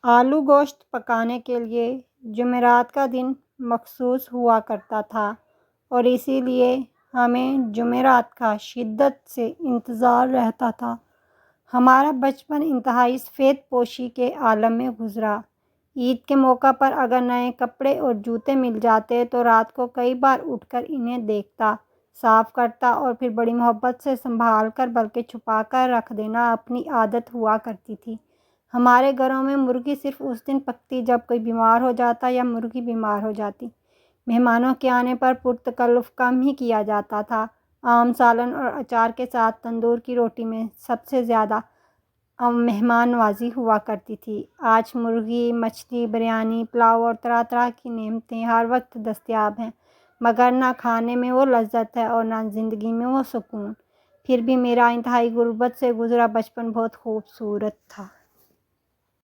آلو گوشت پکانے کے لیے جمعرات کا دن مخصوص ہوا کرتا تھا اور اسی لیے ہمیں جمعرات کا شدت سے انتظار رہتا تھا۔ ہمارا بچپن انتہائی سفید پوشی کے عالم میں گزرا۔ عید کے موقع پر اگر نئے کپڑے اور جوتے مل جاتے تو رات کو کئی بار اٹھ کر انہیں دیکھتا، صاف کرتا اور پھر بڑی محبت سے سنبھال کر بلکہ چھپا کر رکھ دینا اپنی عادت ہوا کرتی تھی۔ ہمارے گھروں میں مرغی صرف اس دن پکتی جب کوئی بیمار ہو جاتا یا مرغی بیمار ہو جاتی۔ مہمانوں کے آنے پر پرتکلف کم ہی کیا جاتا تھا۔ عام سالن اور اچار کے ساتھ تندور کی روٹی میں سب سے زیادہ مہمان نوازی ہوا کرتی تھی۔ آج مرغی، مچھلی، بریانی، پلاؤ اور طرح طرح کی نعمتیں ہر وقت دستیاب ہیں، مگر نہ کھانے میں وہ لذت ہے اور نہ زندگی میں وہ سکون۔ پھر بھی میرا انتہائی غربت سے گزرا بچپن بہت خوبصورت تھا۔